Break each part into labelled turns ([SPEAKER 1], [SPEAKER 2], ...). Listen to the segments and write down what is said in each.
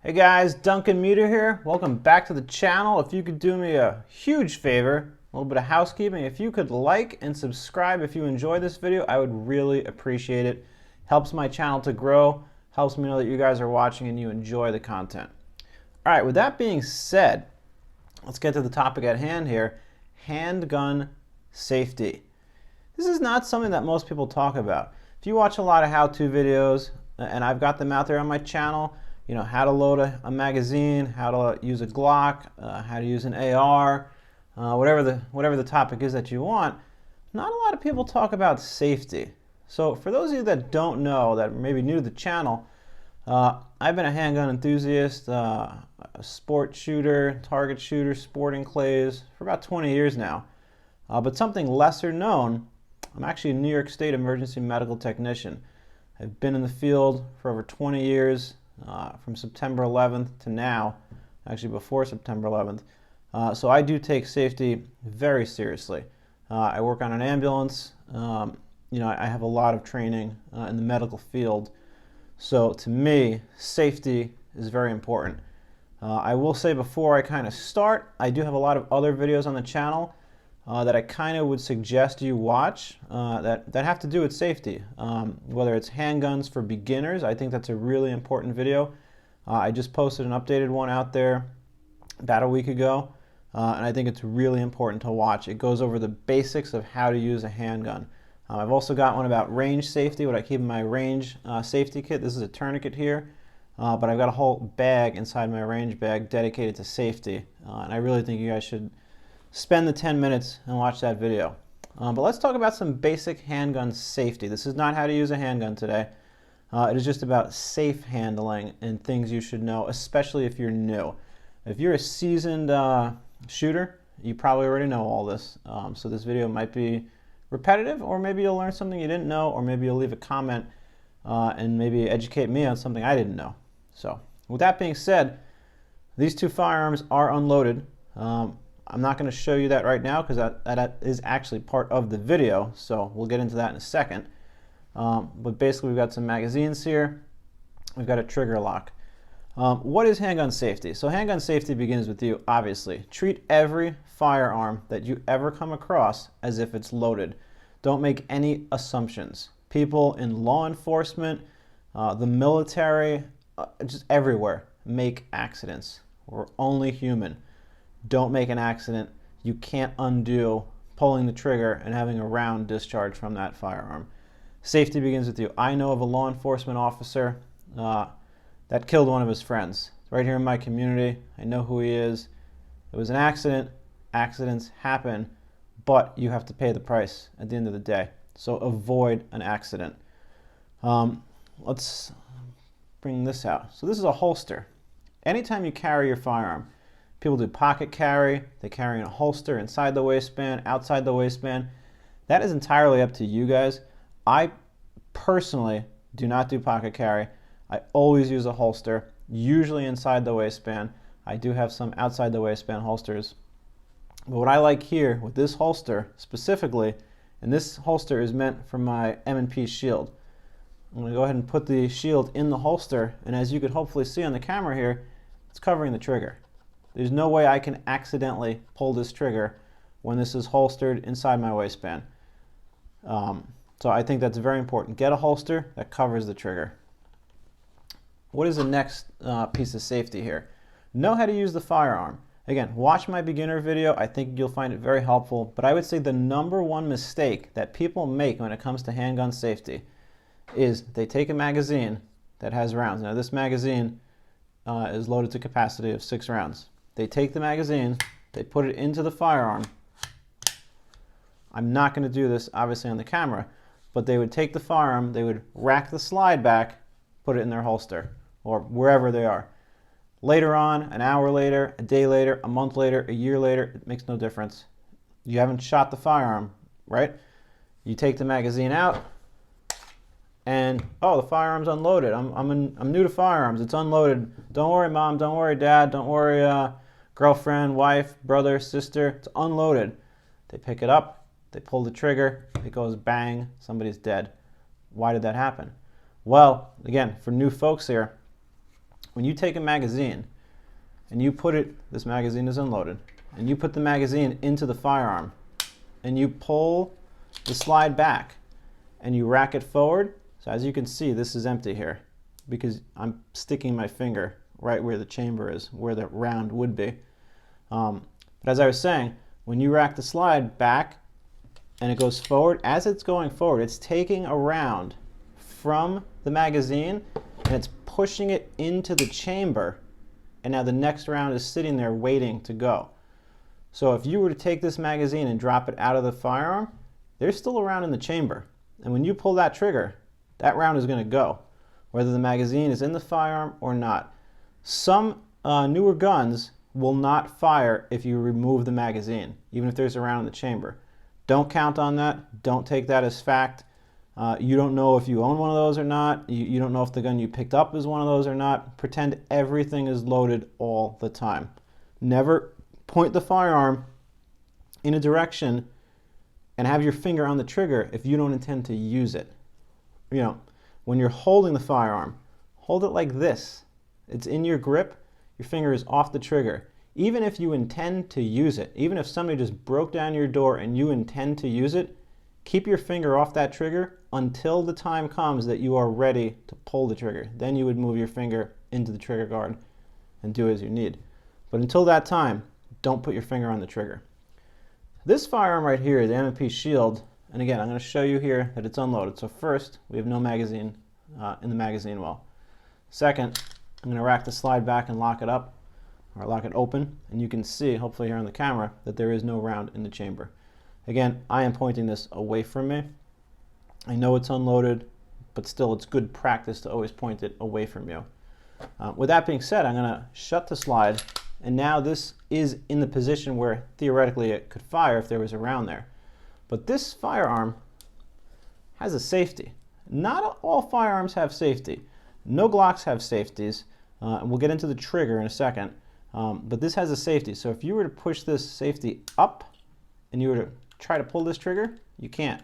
[SPEAKER 1] Hey guys, Duncan here. Welcome back to the channel. If you could do me a huge favor, a little bit of housekeeping, if you could like and subscribe if you enjoy this video, I would really appreciate it. Helps my channel to grow, helps me know that you guys are watching and you enjoy the content. All right, with that being said, let's get to the topic at hand here, handgun safety. This is not something that most people talk about. If you watch a lot of how-to videos, and I've got them out there on my channel, you know, how to load a magazine, how to use a Glock, how to use an AR, whatever the topic is that you want, not a lot of people talk about safety. So for those of you that don't know, that may be new to the channel, I've been a handgun enthusiast, a sport shooter, target shooter, sporting clays for about 20 years now. But something lesser known, I'm actually a New York State emergency medical technician. I've been in the field for over 20 years. From September 11th to now, actually before September 11th. So I do take safety very seriously. I work on an ambulance. You know, I have a lot of training in the medical field. So to me, safety is very important. I will say before I kind of start, I do have a lot of other videos on the channel that I kind of would suggest you watch that have to do with safety. Whether it's handguns for beginners, I think that's a really important video. I just posted an updated one out there about a week ago, and I think it's really important to watch. It goes over the basics of how to use a handgun. I've also got one about range safety, what I keep in my range safety kit. This is a tourniquet here, but I've got a whole bag inside my range bag dedicated to safety, and I really think you guys should spend the 10 minutes and watch that video. But let's talk about some basic handgun safety. This is not how to use a handgun today. It is just about safe handling and things you should know, especially if you're new. If you're a seasoned shooter, you probably already know all this. So this video might be repetitive, or maybe you'll learn something you didn't know, or maybe you'll leave a comment and maybe educate me on something I didn't know. So with that being said, these two firearms are unloaded. I'm not going to show you that right now because that is actually part of the video, so we'll get into that in a second. But basically we've got some magazines here, we've got a trigger lock. What is handgun safety? So handgun safety begins with you, obviously. Treat every firearm that you ever come across as if it's loaded. Don't make any assumptions. People in law enforcement, the military, just everywhere make accidents. We're only human. Don't make an accident. You can't undo pulling the trigger and having a round discharge from that firearm. Safety begins with you. I know of a law enforcement officer that killed one of his friends. It's right here in my community. I know who he is. It was an accident. Accidents happen, but you have to pay the price at the end of the day. So avoid an accident. Let's bring this out. So this is a holster. Anytime you carry your firearm, people do pocket carry, they carry in a holster inside the waistband, outside the waistband. That is entirely up to you guys. I personally do not do pocket carry. I always use a holster, usually inside the waistband. I do have some outside the waistband holsters. But what I like here with this holster specifically, and this holster is meant for my M&P shield. I'm going to go ahead and put the shield in the holster, and as you could hopefully see on the camera here, it's covering the trigger. There's no way I can accidentally pull this trigger when this is holstered inside my waistband. So I think that's very important. Get a holster that covers the trigger. What is the next piece of safety here? Know how to use the firearm. Again, watch my beginner video. I think you'll find it very helpful. But I would say the #1 mistake that people make when it comes to handgun safety is they take a magazine that has rounds. Now this magazine is loaded to capacity of 6 rounds. They take the magazine, they put it into the firearm. I'm not going to do this obviously on the camera, but they would take the firearm, they would rack the slide back, put it in their holster or wherever they are. Later on, an hour later, a day later, a month later, a year later, it makes no difference. You haven't shot the firearm, right? You take the magazine out and, oh, the firearm's unloaded. I'm new to firearms. It's unloaded. Don't worry, Mom. Don't worry, Dad. Don't worry, girlfriend, wife, brother, sister. It's unloaded. They pick it up. They pull the trigger. It goes bang. Somebody's dead. Why did that happen? Well, again, for new folks here, when you take a magazine and you put it, this magazine is unloaded, and you put the magazine into the firearm and you pull the slide back and you rack it forward. So as you can see, this is empty here because I'm sticking my finger right where the chamber is, where the round would be. But as I was saying, when you rack the slide back and it goes forward, as it's going forward, it's taking a round from the magazine and it's pushing it into the chamber, and now the next round is sitting there waiting to go. So if you were to take this magazine and drop it out of the firearm, there's still a round in the chamber. And when you pull that trigger, that round is going to go, whether the magazine is in the firearm or not. Some newer guns will not fire if you remove the magazine, even if there's a round in the chamber. Don't count on that. Don't take that as fact. You don't know if you own one of those or not. You don't know if the gun you picked up is one of those or not. Pretend everything is loaded all the time. Never point the firearm in a direction and have your finger on the trigger if you don't intend to use it. You know, when you're holding the firearm, hold it like this. It's in your grip, your finger is off the trigger. Even if you intend to use it, even if somebody just broke down your door and you intend to use it, keep your finger off that trigger until the time comes that you are ready to pull the trigger. Then you would move your finger into the trigger guard and do as you need. But until that time, don't put your finger on the trigger. This firearm right here, the M&P Shield, and again, I'm going to show you here that it's unloaded. So first, we have no magazine in the magazine well. Second, I'm going to rack the slide back and lock it up, or lock it open, and you can see, hopefully here on the camera, that there is no round in the chamber. Again, I am pointing this away from me. I know it's unloaded, but still it's good practice to always point it away from you. With that being said, I'm going to shut the slide, and now this is in the position where theoretically it could fire if there was a round there. But this firearm has a safety. Not all firearms have safety. No Glocks have safeties, and we'll get into the trigger in a second, but this has a safety. So if you were to push this safety up and you were to try to pull this trigger, you can't,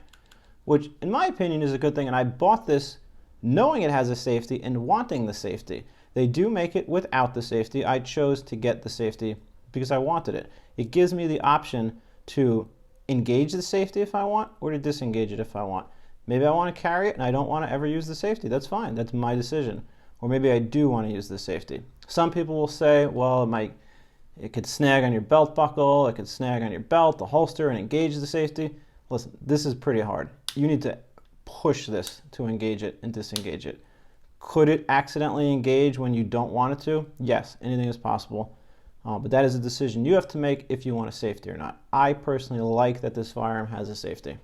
[SPEAKER 1] which in my opinion is a good thing, and I bought this knowing it has a safety and wanting the safety. They do make it without the safety. I chose to get the safety because I wanted it. It gives me the option to engage the safety if I want, or to disengage it if I want. Maybe I want to carry it and I don't want to ever use the safety. That's fine. That's my decision. Or maybe I do want to use the safety. Some people will say, well, it could snag on your belt buckle, it could snag on your belt, the holster, and engage the safety. Listen, this is pretty hard. You need to push this to engage it and disengage it. Could it accidentally engage when you don't want it to? Yes, anything is possible. But that is a decision you have to make if you want a safety or not. I personally like that this firearm has a safety.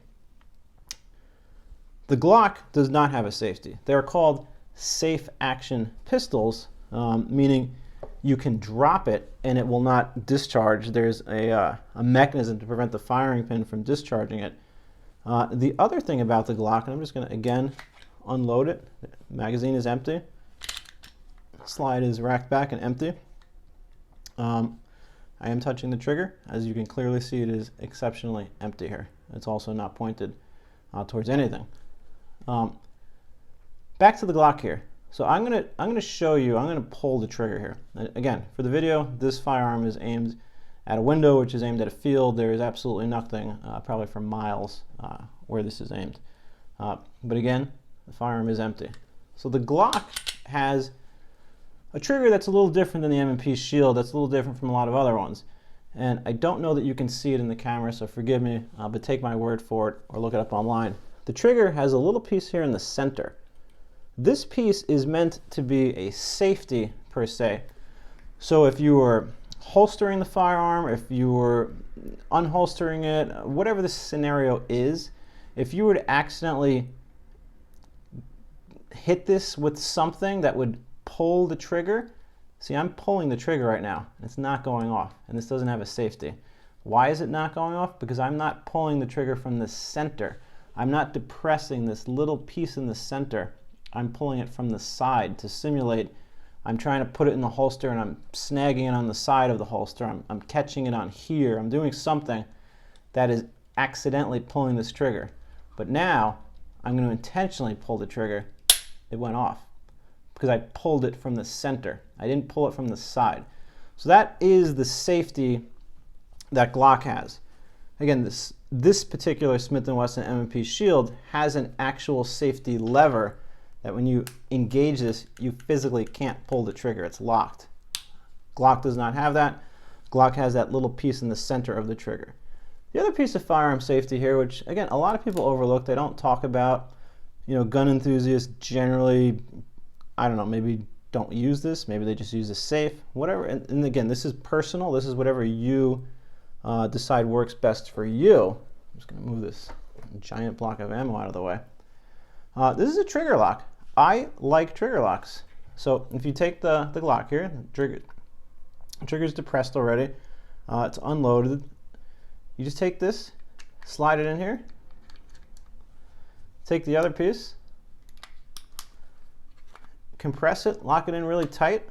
[SPEAKER 1] The Glock does not have a safety. They're called safe action pistols, meaning you can drop it and it will not discharge. There's a mechanism to prevent the firing pin from discharging it. The other thing about the Glock, and I'm just going to again unload it. The magazine is empty. Slide is racked back and empty. I am touching the trigger. As you can clearly see, it is exceptionally empty here. It's also not pointed towards anything. Back to the Glock here. So I'm gonna show you. I'm gonna pull the trigger here. Again, for the video, this firearm is aimed at a window, which is aimed at a field. There is absolutely nothing, probably for miles, where this is aimed. But again, the firearm is empty. So the Glock has a trigger that's a little different than the M&P Shield. That's a little different from a lot of other ones. And I don't know that you can see it in the camera, so forgive me, but take my word for it or look it up online. The trigger has a little piece here in the center. This piece is meant to be a safety per se. So if you were holstering the firearm, if you were unholstering it, whatever the scenario is, if you were to accidentally hit this with something that would pull the trigger, see, I'm pulling the trigger right now, and it's not going off, and this doesn't have a safety. Why is it not going off? Because I'm not pulling the trigger from the center. I'm not depressing this little piece in the center. I'm pulling it from the side to simulate. I'm trying to put it in the holster and I'm snagging it on the side of the holster. I'm catching it on here. I'm doing something that is accidentally pulling this trigger. But now I'm going to intentionally pull the trigger. It went off. because I pulled it from the center. I didn't pull it from the side. So that is the safety that Glock has. Again, this particular Smith & Wesson M&P Shield has an actual safety lever that when you engage this, you physically can't pull the trigger. It's locked. Glock does not have that. Glock has that little piece in the center of the trigger. The other piece of firearm safety here, which again, a lot of people overlook, they don't talk about, gun enthusiasts generally, I don't know, maybe don't use this, maybe they just use a safe, whatever. And again, this is personal. This is whatever you decide works best for you. I'm just going to move this giant block of ammo out of the way. This is a trigger lock. I like trigger locks. So if you take the Glock here, the trigger's depressed already. It's unloaded. You just take this, slide it in here, take the other piece, compress it, lock it in really tight.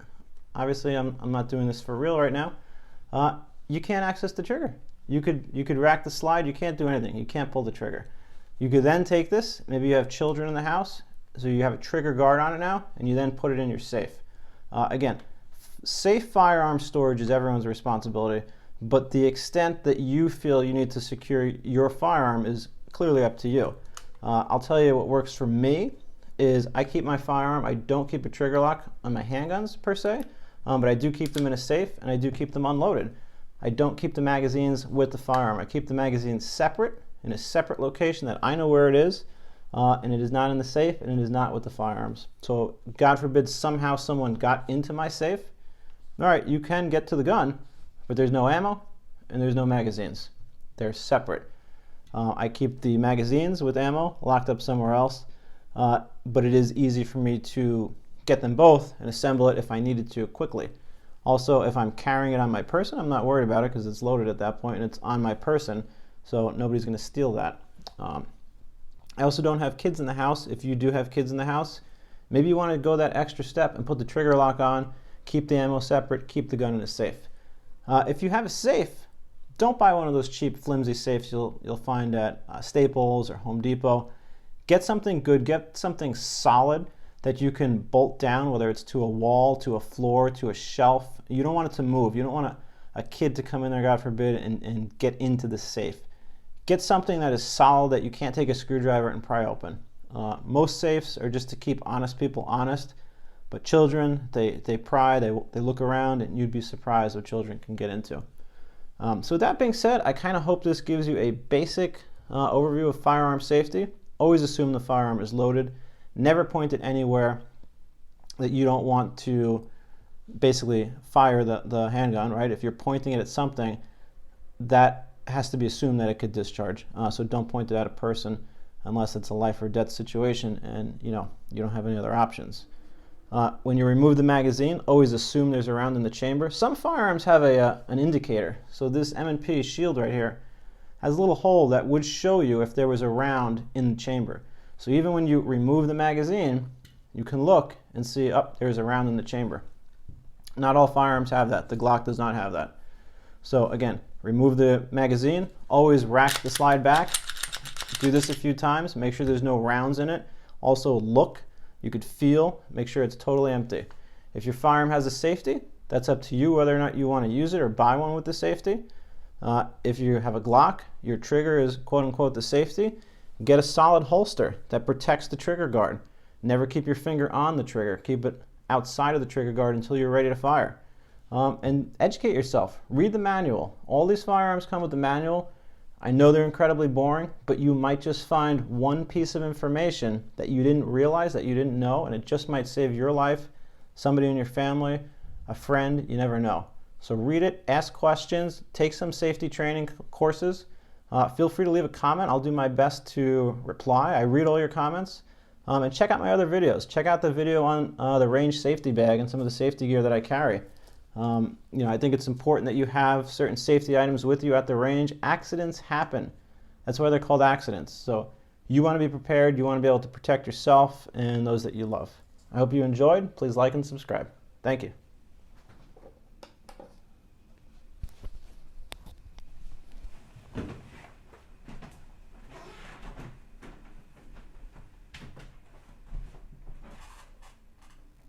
[SPEAKER 1] Obviously, I'm not doing this for real right now. You can't access the trigger. You could rack the slide. You can't do anything. You can't pull the trigger. You could then take this. Maybe you have children in the house, so you have a trigger guard on it now, and you then put it in your safe. Again, safe firearm storage is everyone's responsibility, but the extent that you feel you need to secure your firearm is clearly up to you. I'll tell you what works for me is I keep my firearm. I don't keep a trigger lock on my handguns per se, but I do keep them in a safe, and I do keep them unloaded. I don't keep the magazines with the firearm. I keep the magazines separate in a separate location that I know where it is, and it is not in the safe, and it is not with the firearms. So God forbid somehow someone got into my safe. All right, you can get to the gun, but there's no ammo and there's no magazines. They're separate. I keep the magazines with ammo locked up somewhere else, but it is easy for me to get them both and assemble it if I needed to quickly. Also, if I'm carrying it on my person, I'm not worried about it because it's loaded at that point and it's on my person, so nobody's going to steal that. I also don't have kids in the house. If you do have kids in the house, maybe you want to go that extra step and put the trigger lock on, keep the ammo separate, keep the gun in a safe. If you have a safe, don't buy one of those cheap, flimsy safes you'll find at Staples or Home Depot. Get something good, get something solid that you can bolt down, whether it's to a wall, to a floor, to a shelf. You don't want it to move. You don't want a kid to come in there, God forbid, and get into the safe. Get something that is solid that you can't take a screwdriver and pry open. Most safes are just to keep honest people honest, but children, they pry, they look around, and you'd be surprised what children can get into. So with that being said, I kind of hope this gives you a basic overview of firearm safety. Always assume the firearm is loaded. Never point it anywhere that you don't want to basically fire the handgun, right? If you're pointing it at something, that has to be assumed that it could discharge. So don't point it at a person unless it's a life or death situation and you don't have any other options. When you remove the magazine, always assume there's a round in the chamber. Some firearms have an indicator. So this M&P Shield right here has a little hole that would show you if there was a round in the chamber. So even when you remove the magazine, you can look and see, oh, there's a round in the chamber. Not all firearms have that. The Glock does not have that. So again, remove the magazine, always rack the slide back. Do this a few times, make sure there's no rounds in it. Also look, you could feel, make sure it's totally empty. If your firearm has a safety, that's up to you whether or not you want to use it or buy one with the safety. If you have a Glock, your trigger is quote unquote the safety, get a solid holster that protects the trigger guard. Never keep your finger on the trigger, keep it outside of the trigger guard until you're ready to fire. And educate yourself, read the manual. All these firearms come with the manual. I know they're incredibly boring, but you might just find one piece of information that you didn't realize, that you didn't know, and it just might save your life, somebody in your family, a friend, you never know. So read it, ask questions, take some safety training courses. Feel free to leave a comment. I'll do my best to reply. I read all your comments. And check out my other videos. Check out the video on the range safety bag and some of the safety gear that I carry. I think it's important that you have certain safety items with you at the range. Accidents happen. That's why they're called accidents. So you want to be prepared. You want to be able to protect yourself and those that you love. I hope you enjoyed. Please like and subscribe. Thank you.